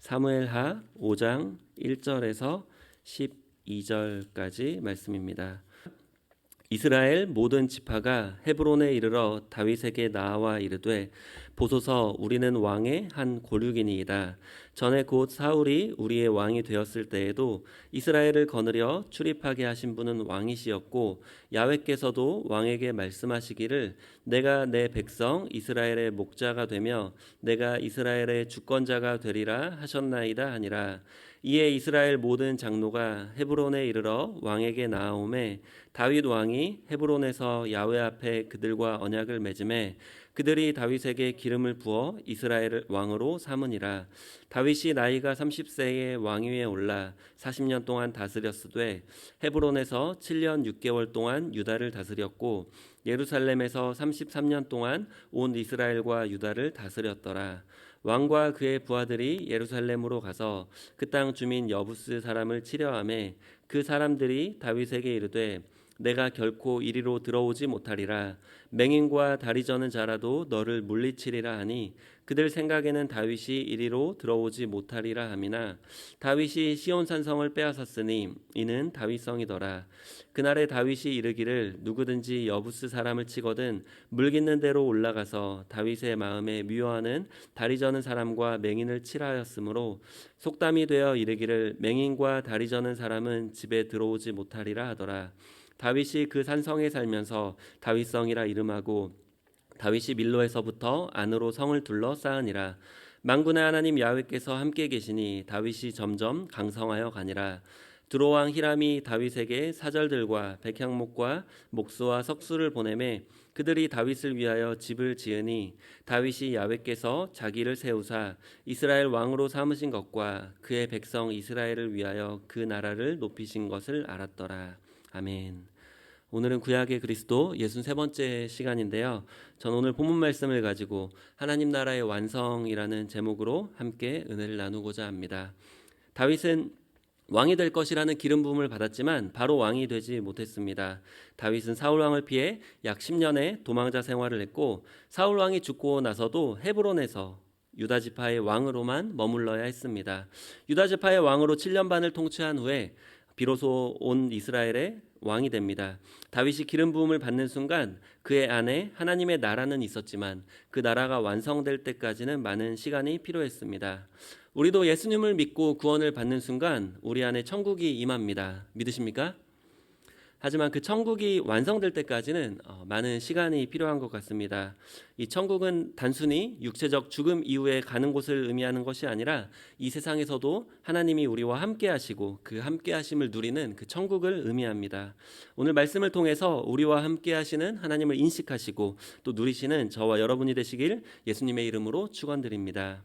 사무엘하 5장 1절에서 12절까지 말씀입니다. 이스라엘 모든 지파가 헤브론에 이르러 다윗에게 나와 이르되 보소서 우리는 왕의 한 골육이니이다. 전에 곧 사울이 우리의 왕이 되었을 때에도 이스라엘을 거느려 출입하게 하신 분은 왕이시었고 야훼께서도 왕에게 말씀하시기를 내가 내 백성 이스라엘의 목자가 되며 내가 이스라엘의 주권자가 되리라 하셨나이다 하니라. 이에 이스라엘 모든 장로가 헤브론에 이르러 왕에게 나아오매 다윗 왕이 헤브론에서 야훼 앞에 그들과 언약을 맺음에 그들이 다윗에게 기름을 부어 이스라엘 왕으로 삼으니라. 다윗이 나이가 30세에 왕위에 올라 40년 동안 다스렸으되 헤브론에서 7년 6개월 동안 유다를 다스렸고 예루살렘에서 33년 동안 온 이스라엘과 유다를 다스렸더라. 왕과 그의 부하들이 예루살렘으로 가서 그 땅 주민 여부스 사람을 치려하매 그 사람들이 다윗에게 이르되 내가 결코 이리로 들어오지 못하리라. 맹인과 다리 저는 자라도 너를 물리치리라 하니 그들 생각에는 다윗이 이리로 들어오지 못하리라 함이나 다윗이 시온산성을 빼앗았으니 이는 다윗성이더라. 그날에 다윗이 이르기를 누구든지 여부스 사람을 치거든 물깃는 대로 올라가서 다윗의 마음에 미워하는 다리 저는 사람과 맹인을 치라 하였으므로 속담이 되어 이르기를 맹인과 다리 저는 사람은 집에 들어오지 못하리라 하더라. 다윗이 그 산성에 살면서 다윗성이라 이름하고 다윗이 밀로에서부터 안으로 성을 둘러 쌓으니라. 만군의 하나님 야훼께서 함께 계시니 다윗이 점점 강성하여 가니라. 두로왕 히람이 다윗에게 사절들과 백향목과 목수와 석수를 보내매 그들이 다윗을 위하여 집을 지으니 다윗이 야훼께서 자기를 세우사 이스라엘 왕으로 삼으신 것과 그의 백성 이스라엘을 위하여 그 나라를 높이신 것을 알았더라. 아멘. 오늘은 구약의 그리스도 63번째 시간인데요. 전 오늘 본문 말씀을 가지고 하나님 나라의 완성이라는 제목으로 함께 은혜를 나누고자 합니다. 다윗은 왕이 될 것이라는 기름 부음을 받았지만 바로 왕이 되지 못했습니다. 다윗은 사울 왕을 피해 약 10년의 도망자 생활을 했고 사울 왕이 죽고 나서도 헤브론에서 유다 지파의 왕으로만 머물러야 했습니다. 유다 지파의 왕으로 7년 반을 통치한 후에 비로소 온 이스라엘의 왕이 됩니다. 다윗이 기름 부음을 받는 순간 그의 안에 하나님의 나라는 있었지만 그 나라가 완성될 때까지는 많은 시간이 필요했습니다. 우리도 예수님을 믿고 구원을 받는 순간 우리 안에 천국이 임합니다. 믿으십니까? 하지만 그 천국이 완성될 때까지는 많은 시간이 필요한 것 같습니다. 이 천국은 단순히 육체적 죽음 이후에 가는 곳을 의미하는 것이 아니라 이 세상에서도 하나님이 우리와 함께 하시고 그 함께 하심을 누리는 그 천국을 의미합니다. 오늘 말씀을 통해서 우리와 함께 하시는 하나님을 인식하시고 또 누리시는 저와 여러분이 되시길 예수님의 이름으로 축원드립니다.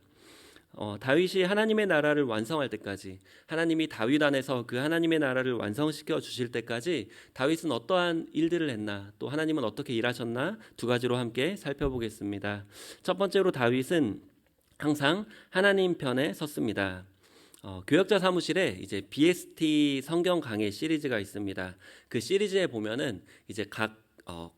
다윗이 하나님의 나라를 완성할 때까지 하나님이 다윗 안에서 그 하나님의 나라를 완성시켜 주실 때까지 다윗은 어떠한 일들을 했나 또 하나님은 어떻게 일하셨나 두 가지로 함께 살펴보겠습니다. 첫 번째로 다윗은 항상 하나님 편에 섰습니다. 교역자 사무실에 이제 BST 성경 강해 시리즈가 있습니다. 그 시리즈에 보면은 이제 각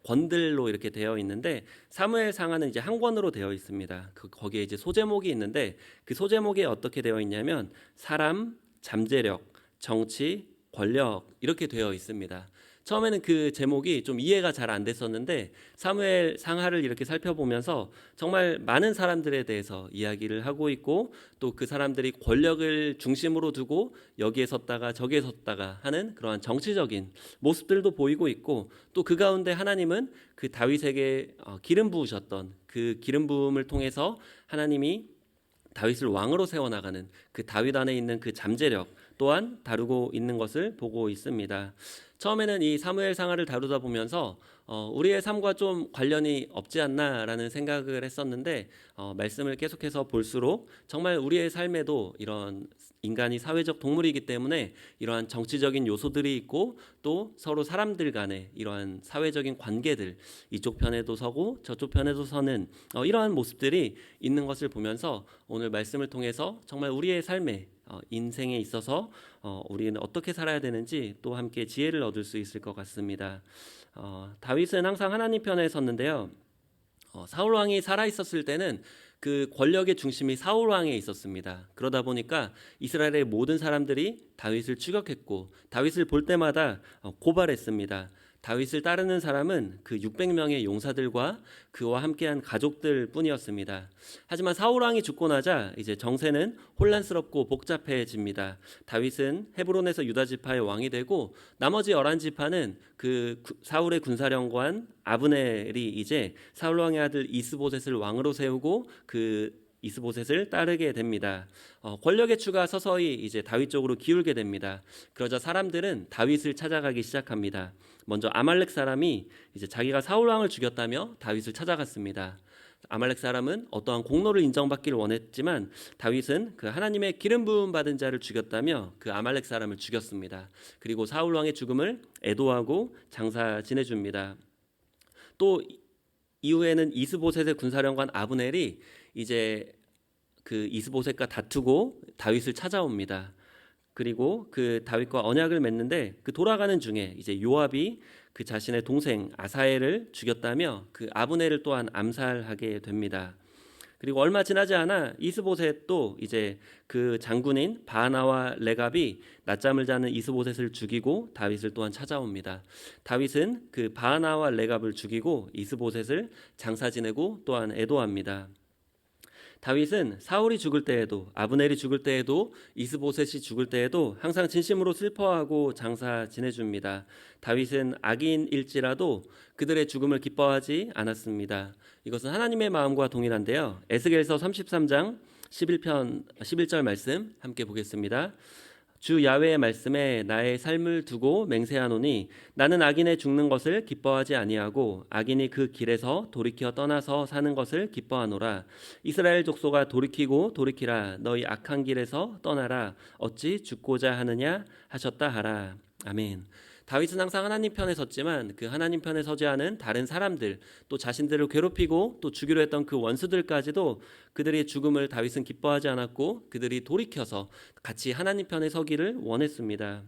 권들로 이렇게 되어 있는데 사무엘 상하는 이제 한 권으로 되어 있습니다. 거기에 이제 소제목이 있는데 그 소제목에 어떻게 되어 있냐면 사람, 잠재력, 정치, 권력 이렇게 되어 있습니다. 처음에는 그 제목이 좀 이해가 잘 안 됐었는데 사무엘 상하를 이렇게 살펴보면서 정말 많은 사람들에 대해서 이야기를 하고 있고 또 그 사람들이 권력을 중심으로 두고 여기에 섰다가 저기에 섰다가 하는 그러한 정치적인 모습들도 보이고 있고 또 그 가운데 하나님은 그 다윗에게 기름 부으셨던 그 기름 부음을 통해서 하나님이 다윗을 왕으로 세워나가는 그 다윗 안에 있는 그 잠재력 또한 다루고 있는 것을 보고 있습니다. 처음에는 이 사무엘 상하를 다루다 보면서 우리의 삶과 좀 관련이 없지 않나라는 생각을 했었는데 말씀을 계속해서 볼수록 정말 우리의 삶에도 이런 인간이 사회적 동물이기 때문에 이러한 정치적인 요소들이 있고 또 서로 사람들 간의 이러한 사회적인 관계들 이쪽 편에도 서고 저쪽 편에도 서는 이러한 모습들이 있는 것을 보면서 오늘 말씀을 통해서 정말 우리의 삶에 인생에 있어서 우리는 어떻게 살아야 되는지 또 함께 지혜를 얻을 수 있을 것 같습니다. 다윗은 항상 하나님 편에 섰는데요. 사울 왕이 살아 있었을 때는 그 권력의 중심이 사울 왕에 있었습니다. 그러다 보니까 이스라엘의 모든 사람들이 다윗을 추격했고 다윗을 볼 때마다 고발했습니다. 다윗을 따르는 사람은 그 600명의 용사들과 그와 함께한 가족들 뿐이었습니다. 하지만 사울 왕이 죽고 나자 이제 정세는 혼란스럽고 복잡해집니다. 다윗은 헤브론에서 유다 지파의 왕이 되고 나머지 11지파는 그 사울의 군사령관 아브넬이 이제 사울 왕의 아들 이스보셋을 왕으로 세우고 그 이스보셋을 따르게 됩니다. 권력의 추가 서서히 이제 다윗 쪽으로 기울게 됩니다. 그러자 사람들은 다윗을 찾아가기 시작합니다. 먼저 아말렉 사람이 이제 자기가 사울 왕을 죽였다며 다윗을 찾아갔습니다. 아말렉 사람은 어떠한 공로를 인정받기를 원했지만 다윗은 그 하나님의 기름 부음 받은 자를 죽였다며 그 아말렉 사람을 죽였습니다. 그리고 사울 왕의 죽음을 애도하고 장사 지내줍니다. 또 이후에는 이스보셋의 군사령관 아브넬이 이제 그 이스보셋과 다투고 다윗을 찾아옵니다. 그리고 그 다윗과 언약을 맺는데 그 돌아가는 중에 이제 요압이 그 자신의 동생 아사엘을 죽였다며 그 아브넬을 또한 암살하게 됩니다. 그리고 얼마 지나지 않아 이스보셋도 이제 그 장군인 바나와 레갑이 낮잠을 자는 이스보셋을 죽이고 다윗을 또한 찾아옵니다. 다윗은 그 바나와 레갑을 죽이고 이스보셋을 장사 지내고 또한 애도합니다. 다윗은 사울이 죽을 때에도 아브넬이 죽을 때에도 이스보셋이 죽을 때에도 항상 진심으로 슬퍼하고 장사 지내줍니다. 다윗은 악인일지라도 그들의 죽음을 기뻐하지 않았습니다. 이것은 하나님의 마음과 동일한데요. 에스겔서 33장 11절 말씀 함께 보겠습니다. 주 야훼의 말씀에 나의 삶을 두고 맹세하노니 나는 악인의 죽는 것을 기뻐하지 아니하고 악인이 그 길에서 돌이켜 떠나서 사는 것을 기뻐하노라. 이스라엘 족속아 돌이키고 돌이키라. 너희 악한 길에서 떠나라. 어찌 죽고자 하느냐 하셨다 하라. 아멘. 다윗은 항상 하나님 편에 섰지만 그 하나님 편에 서지 않은 다른 사람들, 또 자신들을 괴롭히고 또 죽이려 했던 그 원수들까지도 그들의 죽음을 다윗은 기뻐하지 않았고 그들이 돌이켜서 같이 하나님 편에 서기를 원했습니다.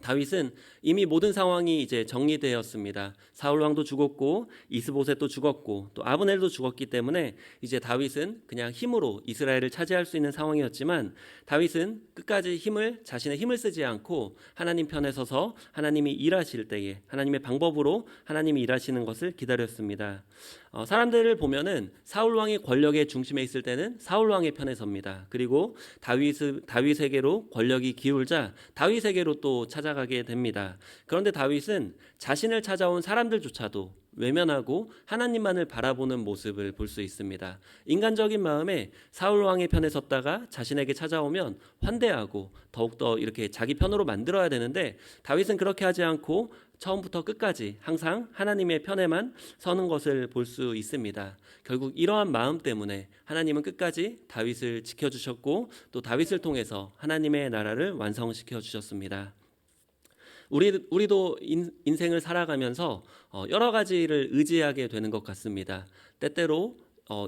다윗은 이미 모든 상황이 이제 정리되었습니다. 사울 왕도 죽었고 이스보셋도 죽었고 또 아브넬도 죽었기 때문에 이제 다윗은 그냥 힘으로 이스라엘을 차지할 수 있는 상황이었지만 다윗은 끝까지 자신의 힘을 쓰지 않고 하나님 편에 서서 하나님이 일하실 때에 하나님의 방법으로 하나님이 일하시는 것을 기다렸습니다. 사람들을 보면은 사울 왕이 권력의 중심에 있을 때는 사울 왕의 편에 섭니다. 그리고 다윗에게로 권력이 기울자 다윗에게로 또 찾아가게 됩니다. 그런데 다윗은 자신을 찾아온 사람들조차도 외면하고 하나님만을 바라보는 모습을 볼 수 있습니다. 인간적인 마음에 사울 왕의 편에 섰다가 자신에게 찾아오면 환대하고 더욱더 이렇게 자기 편으로 만들어야 되는데 다윗은 그렇게 하지 않고 처음부터 끝까지 항상 하나님의 편에만 서는 것을 볼 수 있습니다. 결국 이러한 마음 때문에 하나님은 끝까지 다윗을 지켜주셨고 또 다윗을 통해서 하나님의 나라를 완성시켜 주셨습니다. 우리도 인생을 살아가면서 여러 가지를 의지하게 되는 것 같습니다. 때때로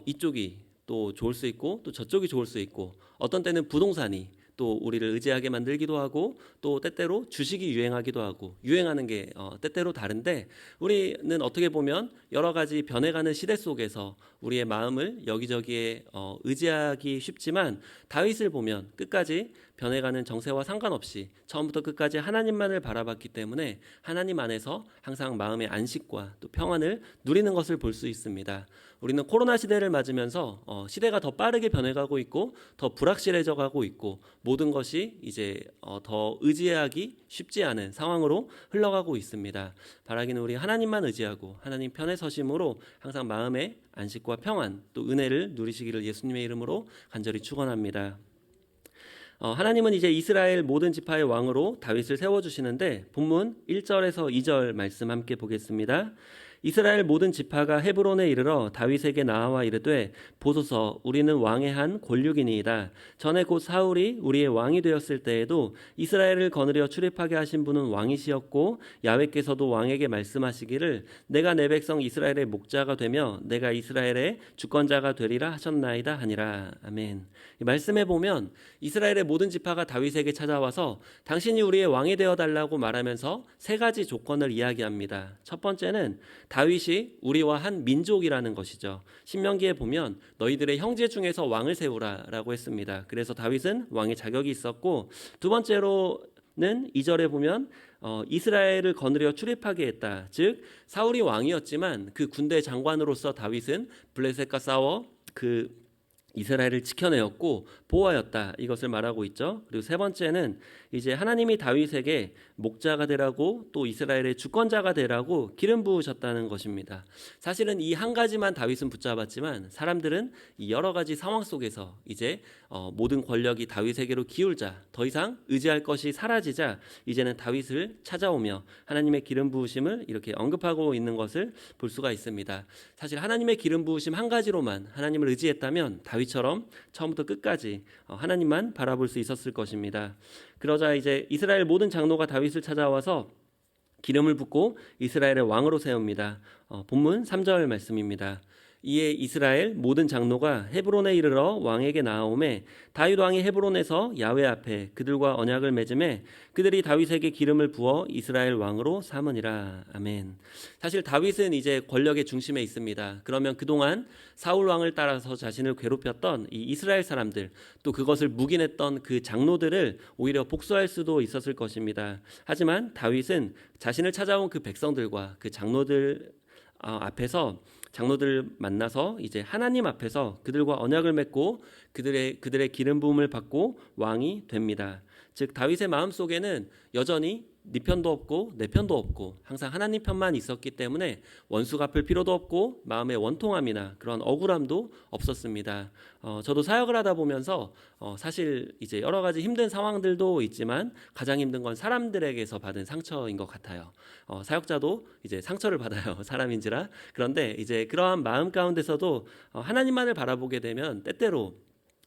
이쪽이 또 좋을 수 있고 또 저쪽이 좋을 수 있고 어떤 때는 부동산이 또 우리를 의지하게 만들기도 하고 또 때때로 주식이 유행하기도 하고 유행하는 게 때때로 다른데 우리는 어떻게 보면 여러 가지 변해가는 시대 속에서 우리의 마음을 여기저기에 의지하기 쉽지만 다윗을 보면 끝까지 변해가는 정세와 상관없이 처음부터 끝까지 하나님만을 바라봤기 때문에 하나님 안에서 항상 마음의 안식과 또 평안을 누리는 것을 볼 수 있습니다. 우리는 코로나 시대를 맞으면서 시대가 더 빠르게 변해가고 있고 더 불확실해져 가고 있고 모든 것이 이제 더 의지하기 쉽지 않은 상황으로 흘러가고 있습니다. 바라기는 우리 하나님만 의지하고 하나님 편에 서심으로 항상 마음의 안식과 평안 또 은혜를 누리시기를 예수님의 이름으로 간절히 축원합니다. 하나님은 이제 이스라엘 모든 지파의 왕으로 다윗을 세워주시는데 본문 1절에서 2절 말씀 함께 보겠습니다. 이스라엘 모든 지파가 헤브론에 이르러 다윗에게 나아와 이르되 보소서 우리는 왕의 한 권륙이니이다. 전에 곧 사울이 우리의 왕이 되었을 때에도 이스라엘을 거느려 출입하게 하신 분은 왕이시었고 야훼께서도 왕에게 말씀하시기를 내가 내 백성 이스라엘의 목자가 되며 내가 이스라엘의 주권자가 되리라 하셨나이다 하니라. 아멘. 이 말씀에 보면 이스라엘의 모든 지파가 다윗에게 찾아와서 당신이 우리의 왕이 되어달라고 말하면서 세 가지 조건을 이야기합니다. 첫 번째는 다윗이 우리와 한 민족이라는 것이죠. 신명기에 보면 너희들의 형제 중에서 왕을 세우라라고 했습니다. 그래서 다윗은 왕의 자격이 있었고, 두 번째로는 2절에 보면 이스라엘을 거느려 출입하게 했다. 즉 사울이 왕이었지만 그 군대 장관으로서 다윗은 블레셋과 싸워 그 이스라엘을 지켜내었고 보호하였다, 이것을 말하고 있죠. 그리고 세 번째는 이제 하나님이 다윗에게 목자가 되라고 또 이스라엘의 주권자가 되라고 기름 부으셨다는 것입니다. 사실은 이 한 가지만 다윗은 붙잡았지만 사람들은 이 여러 가지 상황 속에서 이제 모든 권력이 다윗에게로 기울자, 더 이상 의지할 것이 사라지자 이제는 다윗을 찾아오며 하나님의 기름 부으심을 이렇게 언급하고 있는 것을 볼 수가 있습니다. 사실 하나님의 기름 부으심 한 가지로만 하나님을 의지했다면 다윗처럼 처음부터 끝까지 하나님만 바라볼 수 있었을 것입니다. 그러자 이제 이스라엘 모든 장로가 다윗을 찾아와서 기름을 붓고 이스라엘의 왕으로 세웁니다. 본문 3절 말씀입니다. 이에 이스라엘 모든 장로가 헤브론에 이르러 왕에게 나아오매 다윗 왕이 헤브론에서 야훼 앞에 그들과 언약을 맺음에 그들이 다윗에게 기름을 부어 이스라엘 왕으로 삼으니라. 아멘. 사실 다윗은 이제 권력의 중심에 있습니다. 그러면 그동안 사울 왕을 따라서 자신을 괴롭혔던 이 이스라엘 사람들, 또 그것을 묵인했던 그 장로들을 오히려 복수할 수도 있었을 것입니다. 하지만 다윗은 자신을 찾아온 그 백성들과 그 장로들 앞에서 장로들을 만나서 이제 하나님 앞에서 그들과 언약을 맺고 그들의 기름 부음을 받고 왕이 됩니다. 즉 다윗의 마음속에는 여전히 네 편도 없고 내 편도 없고 항상 하나님 편만 있었기 때문에 원수 갚을 필요도 없고 마음의 원통함이나 그런 억울함도 없었습니다. 저도 사역을 하다 보면서 사실 이제 여러 가지 힘든 상황들도 있지만 가장 힘든 건 사람들에게서 받은 상처인 것 같아요. 사역자도 이제 상처를 받아요. 사람인지라. 그런데 이제 그러한 마음 가운데서도 하나님만을 바라보게 되면 때때로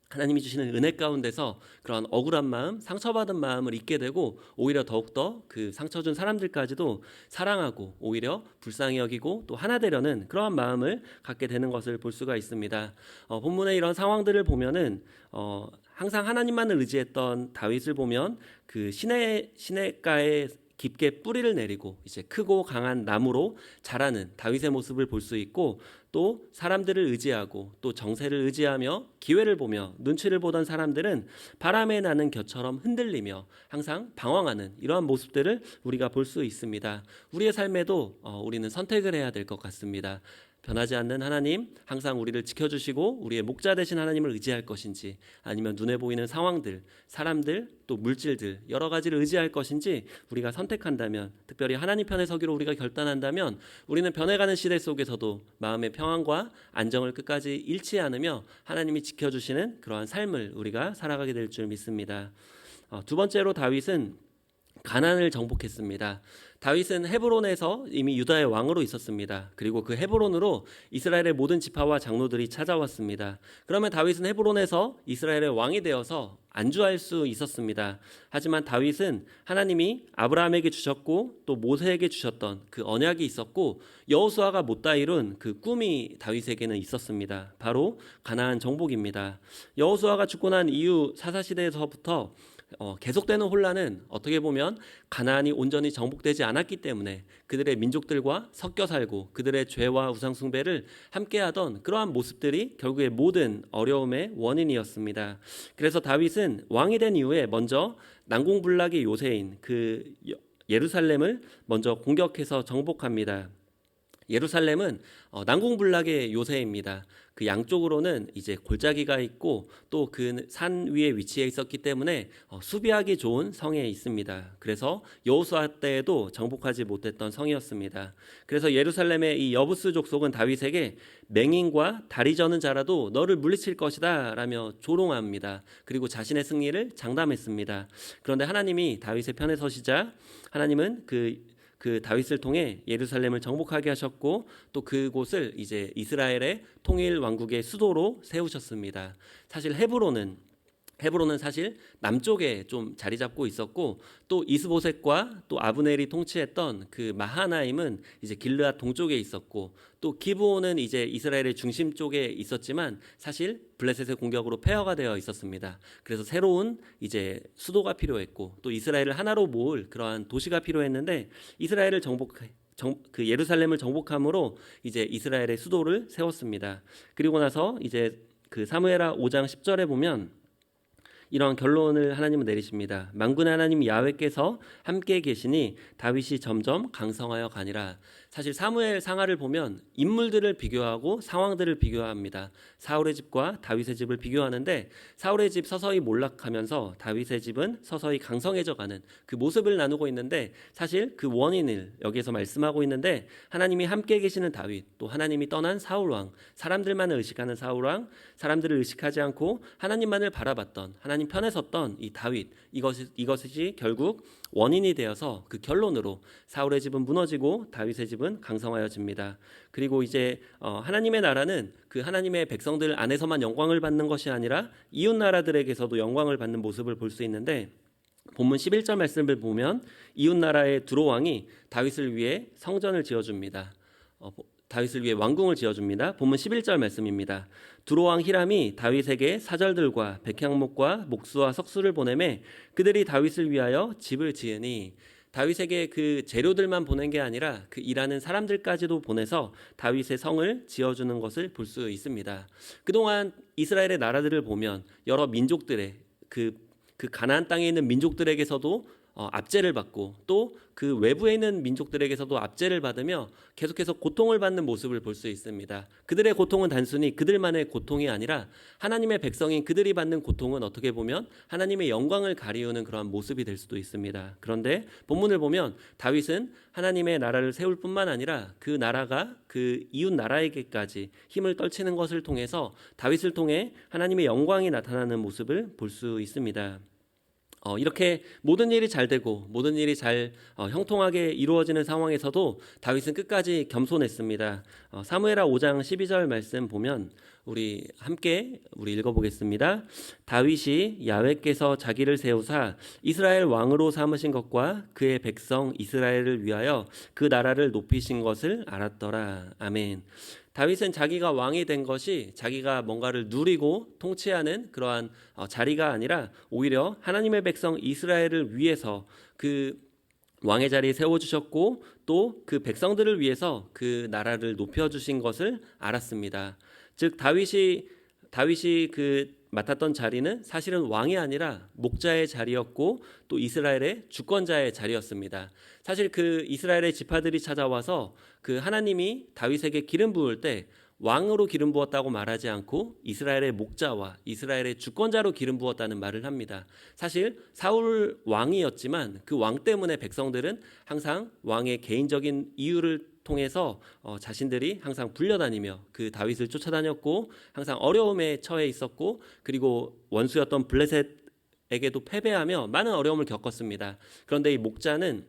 하나님이 주시는 은혜 가운데서 그런 억울한 마음, 상처받은 마음을 잊게 되고 오히려 더욱더 그 상처 준 사람들까지도 사랑하고 오히려 불쌍히 여기고 또 하나 되려는 그러한 마음을 갖게 되는 것을 볼 수가 있습니다. 본문의 이런 상황들을 보면은 항상 하나님만을 의지했던 다윗을 보면 그 시냇가에 깊게 뿌리를 내리고 이제 크고 강한 나무로 자라는 다윗의 모습을 볼 수 있고, 또 사람들을 의지하고 또 정세를 의지하며 기회를 보며 눈치를 보던 사람들은 바람에 나는 겨처럼 흔들리며 항상 방황하는 이러한 모습들을 우리가 볼 수 있습니다. 우리의 삶에도 우리는 선택을 해야 될 것 같습니다. 변하지 않는 하나님, 항상 우리를 지켜주시고 우리의 목자 되신 하나님을 의지할 것인지, 아니면 눈에 보이는 상황들, 사람들, 또 물질들 여러 가지를 의지할 것인지 우리가 선택한다면, 특별히 하나님 편에 서기로 우리가 결단한다면 우리는 변해가는 시대 속에서도 마음의 평안과 안정을 끝까지 잃지 않으며 하나님이 지켜주시는 그러한 삶을 우리가 살아가게 될 줄 믿습니다. 두 번째로 다윗은 가나안을 정복했습니다. 다윗은 헤브론에서 이미 유다의 왕으로 있었습니다. 그리고 그 헤브론으로 이스라엘의 모든 지파와 장로들이 찾아왔습니다. 그러면 다윗은 헤브론에서 이스라엘의 왕이 되어서 안주할 수 있었습니다. 하지만 다윗은 하나님이 아브라함에게 주셨고 또 모세에게 주셨던 그 언약이 있었고 여호수아가 못다 이룬 그 꿈이 다윗에게는 있었습니다. 바로 가나안 정복입니다. 여호수아가 죽고 난 이후 사사시대에서부터 계속되는 혼란은 어떻게 보면 가나안이 온전히 정복되지 않았기 때문에 그들의 민족들과 섞여 살고 그들의 죄와 우상숭배를 함께하던 그러한 모습들이 결국에 모든 어려움의 원인이었습니다. 그래서 다윗은 왕이 된 이후에 먼저 난공불락의 요새인 그 예루살렘을 먼저 공격해서 정복합니다. 예루살렘은 난공불락의 요새입니다. 그 양쪽으로는 이제 골짜기가 있고 또 그 산 위에 위치해 있었기 때문에 수비하기 좋은 성에 있습니다. 그래서 여호수아 때에도 정복하지 못했던 성이었습니다. 그래서 예루살렘의 이 여부스 족속은 다윗에게 맹인과 다리 저는 자라도 너를 물리칠 것이다 라며 조롱합니다. 그리고 자신의 승리를 장담했습니다. 그런데 하나님이 다윗의 편에 서시자 하나님은 그 다윗을 통해 예루살렘을 정복하게 하셨고 또 그곳을 이제 이스라엘의 통일 왕국의 수도로 세우셨습니다. 사실 헤브론은 사실 남쪽에 좀 자리 잡고 있었고 또 이스보셋과 또 아브넬이 통치했던 그 마하나임은 이제 길르앗 동쪽에 있었고 또 기브온은 이제 이스라엘의 중심 쪽에 있었지만 사실 블레셋의 공격으로 폐허가 되어 있었습니다. 그래서 새로운 이제 수도가 필요했고 또 이스라엘을 하나로 모을 그러한 도시가 필요했는데 이스라엘을 그 예루살렘을 정복함으로 이제 이스라엘의 수도를 세웠습니다. 그리고 나서 이제 그 사무엘하 5장 10절에 보면 이러한 결론을 하나님은 내리십니다. 만군의 하나님 야훼께서 함께 계시니 다윗이 점점 강성하여 가니라. 사실 사무엘 상하를 보면 인물들을 비교하고 상황들을 비교합니다. 사울의 집과 다윗의 집을 비교하는데 사울의 집 서서히 몰락하면서 다윗의 집은 서서히 강성해져 가는 그 모습을 나누고 있는데, 사실 그 원인을 여기에서 말씀하고 있는데, 하나님이 함께 계시는 다윗, 또 하나님이 떠난 사울왕, 사람들만을 의식하는 사울왕, 사람들을 의식하지 않고 하나님만을 바라봤던, 하나님 편에 섰던 이 다윗, 이것이 결국 원인이 되어서 그 결론으로 사울의 집은 무너지고 다윗의 집은 강성하여집니다. 그리고 이제 하나님의 나라는 그 하나님의 백성들 안에서만 영광을 받는 것이 아니라 이웃 나라들에게서도 영광을 받는 모습을 볼 수 있는데, 본문 11절 말씀을 보면 이웃 나라의 두로 왕이 다윗을 위해 성전을 지어줍니다. 다윗을 위해 왕궁을 지어줍니다. 본문 11절 말씀입니다. 두로 왕 히람이 다윗에게 사절들과 백향목과 목수와 석수를 보내매 그들이 다윗을 위하여 집을 지으니, 다윗에게 그 재료들만 보낸 게 아니라 그 일하는 사람들까지도 보내서 다윗의 성을 지어주는 것을 볼 수 있습니다. 그동안 이스라엘의 나라들을 보면 여러 민족들의 그 가나안 땅에 있는 민족들에게서도 압제를 받고, 또 그 외부에 있는 민족들에게서도 압제를 받으며 계속해서 고통을 받는 모습을 볼 수 있습니다. 그들의 고통은 단순히 그들만의 고통이 아니라 하나님의 백성인 그들이 받는 고통은 어떻게 보면 하나님의 영광을 가리우는 그러한 모습이 될 수도 있습니다. 그런데 본문을 보면 다윗은 하나님의 나라를 세울 뿐만 아니라 그 나라가 그 이웃 나라에게까지 힘을 떨치는 것을 통해서 다윗을 통해 하나님의 영광이 나타나는 모습을 볼 수 있습니다. 이렇게 모든 일이 잘 되고 모든 일이 잘 형통하게 이루어지는 상황에서도 다윗은 끝까지 겸손했습니다. 사무엘하 5장 12절 말씀 보면 우리 함께 읽어보겠습니다. 다윗이 야훼께서 자기를 세우사 이스라엘 왕으로 삼으신 것과 그의 백성 이스라엘을 위하여 그 나라를 높이신 것을 알았더라. 아멘. 다윗은 자기가 왕이 된 것이 자기가 뭔가를 누리고 통치하는 그러한 자리가 아니라 오히려 하나님의 백성 이스라엘을 위해서 그 왕의 자리에 세워주셨고, 또 그 백성들을 위해서 그 나라를 높여주신 것을 알았습니다. 즉 다윗이 그 맡았던 자리는 사실은 왕이 아니라 목자의 자리였고, 또 이스라엘의 주권자의 자리였습니다. 사실 그 이스라엘의 지파들이 찾아와서 그 하나님이 다윗에게 기름 부을 때 왕으로 기름 부었다고 말하지 않고 이스라엘의 목자와 이스라엘의 주권자로 기름 부었다는 말을 합니다. 사실 사울 왕이었지만 그 왕 때문에 백성들은 항상 왕의 개인적인 이유를 통해서 자신들이 항상 불려다니며 그 다윗을 쫓아다녔고, 항상 어려움에 처해 있었고, 그리고 원수였던 블레셋에게도 패배하며 많은 어려움을 겪었습니다. 그런데 이 목자는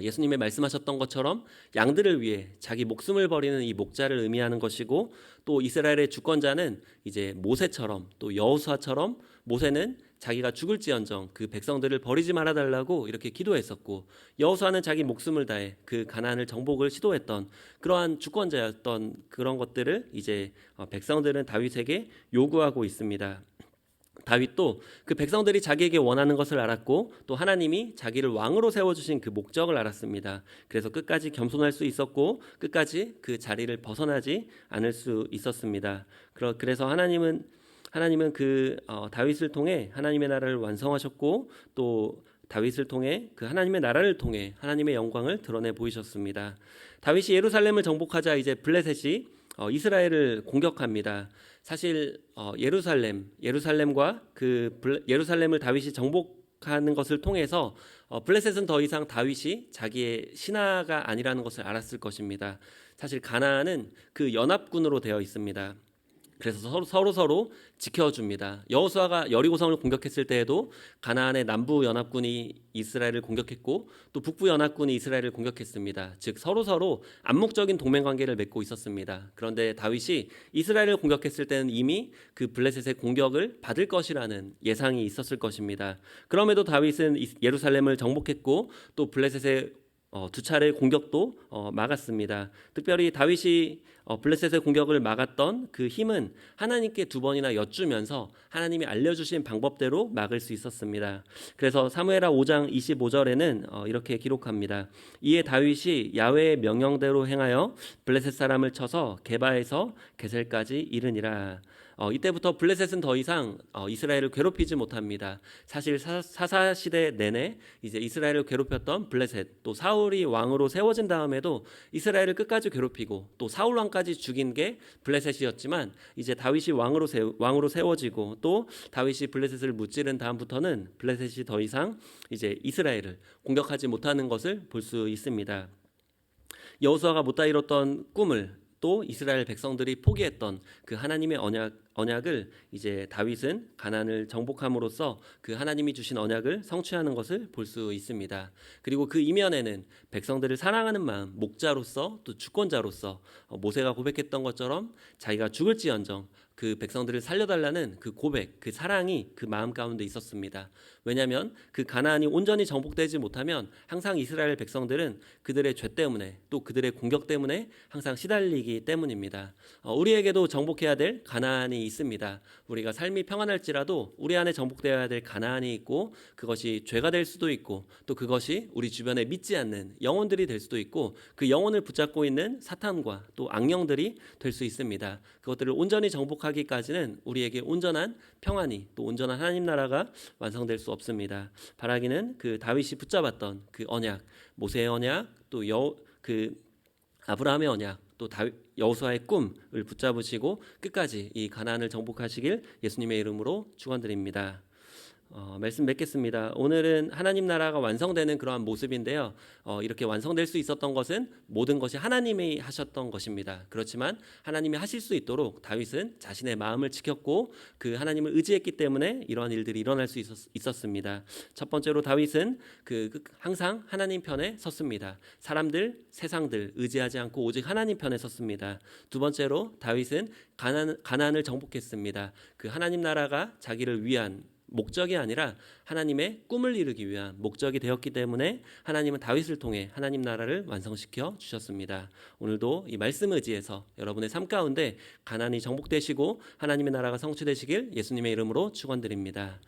예수님이 말씀하셨던 것처럼 양들을 위해 자기 목숨을 버리는 이 목자를 의미하는 것이고, 또 이스라엘의 주권자는 이제 모세처럼, 또 여호수아처럼 모세는 자기가 죽을지언정 그 백성들을 버리지 말아달라고 이렇게 기도했었고, 여호수아는 자기 목숨을 다해 그 가나안을 정복을 시도했던 그러한 주권자였던 그런 것들을 이제 백성들은 다윗에게 요구하고 있습니다. 다윗도 그 백성들이 자기에게 원하는 것을 알았고, 또 하나님이 자기를 왕으로 세워주신 그 목적을 알았습니다. 그래서 끝까지 겸손할 수 있었고, 끝까지 그 자리를 벗어나지 않을 수 있었습니다. 그래서 하나님은 그 다윗을 통해 하나님의 나라를 완성하셨고, 또 다윗을 통해 그 하나님의 나라를 통해 하나님의 영광을 드러내 보이셨습니다. 다윗이 예루살렘을 정복하자 이제 블레셋이 이스라엘을 공격합니다. 사실 예루살렘과 예루살렘을 다윗이 정복하는 것을 통해서 블레셋은 더 이상 다윗이 자기의 신하가 아니라는 것을 알았을 것입니다. 사실 가나안은 그 연합군으로 되어 있습니다. 그래서 서로 지켜줍니다. 여호수아가 여리고성을 공격했을 때에도 가나안의 남부 연합군이 이스라엘을 공격했고, 또 북부 연합군이 이스라엘을 공격했습니다. 즉 서로 암묵적인 동맹 관계를 맺고 있었습니다. 그런데 다윗이 이스라엘을 공격했을 때는 이미 그 블레셋의 공격을 받을 것이라는 예상이 있었을 것입니다. 그럼에도 다윗은 예루살렘을 정복했고, 또 블레셋의 두 차례 공격도 막았습니다. 특별히 다윗이 블레셋의 공격을 막았던 그 힘은 하나님께 두 번이나 여쭈면서 하나님이 알려주신 방법대로 막을 수 있었습니다. 그래서 사무엘하 5장 25절에는 이렇게 기록합니다. 이에 다윗이 야훼의 명령대로 행하여 블레셋 사람을 쳐서 게바에서 게셀까지 이르니라. 이때부터 블레셋은 더 이상 이스라엘을 괴롭히지 못합니다. 사실 사사 시대 내내 이제 이스라엘을 괴롭혔던 블레셋, 또 사울이 왕으로 세워진 다음에도 이스라엘을 끝까지 괴롭히고 또 사울 왕까지 죽인 게 블레셋이었지만 이제 다윗이 왕으로 세워지고 또 다윗이 블레셋을 무찌른 다음부터는 블레셋이 더 이상 이제 이스라엘을 공격하지 못하는 것을 볼 수 있습니다. 여호수아가 못다 이뤘던 꿈을 또 이스라엘 백성들이 포기했던 그 하나님의 언약을 이제 다윗은 가나안을 정복함으로써 그 하나님이 주신 언약을 성취하는 것을 볼 수 있습니다. 그리고 그 이면에는 백성들을 사랑하는 마음, 목자로서 또 주권자로서 모세가 고백했던 것처럼 자기가 죽을지언정 그 백성들을 살려달라는 그 고백, 그 사랑이 그 마음 가운데 있었습니다. 왜냐하면 그 가나안이 온전히 정복되지 못하면 항상 이스라엘 백성들은 그들의 죄 때문에 또 그들의 공격 때문에 항상 시달리기 때문입니다. 우리에게도 정복해야 될 가나안이 있습니다. 우리가 삶이 평안할지라도 우리 안에 정복되어야 될 가나안이 있고 그것이 죄가 될 수도 있고 또 그것이 우리 주변에 믿지 않는 영혼들이 될 수도 있고 그 영혼을 붙잡고 있는 사탄과 또 악령들이 될 수 있습니다. 그것들을 온전히 정복하기까지는 우리에게 온전한 평안이 또 온전한 하나님 나라가 완성될 수 없습니다. 바라기는 그 다윗이 붙잡았던 그 언약, 모세의 언약, 또 그 아브라함의 언약, 또 여호수아의 꿈을 붙잡으시고 끝까지 이 가나안을 정복하시길 예수님의 이름으로 축원드립니다. 말씀 맺겠습니다. 오늘은 하나님 나라가 완성되는 그러한 모습인데요. 이렇게 완성될 수 있었던 것은 모든 것이 하나님이 하셨던 것입니다. 그렇지만 하나님이 하실 수 있도록 다윗은 자신의 마음을 지켰고 그 하나님을 의지했기 때문에 이러한 일들이 일어날 수 있었습니다. 첫 번째로 다윗은 항상 하나님 편에 섰습니다. 사람들, 세상들 의지하지 않고 오직 하나님 편에 섰습니다. 두 번째로 다윗은 가나안을 정복했습니다. 그 하나님 나라가 자기를 위한 목적이 아니라 하나님의 꿈을 이루기 위한 목적이 되었기 때문에 하나님은 다윗을 통해 하나님 나라를 완성시켜 주셨습니다. 오늘도 이 말씀 의지해서 여러분의 삶 가운데 가나안이 정복되시고 하나님의 나라가 성취되시길 예수님의 이름으로 축원드립니다.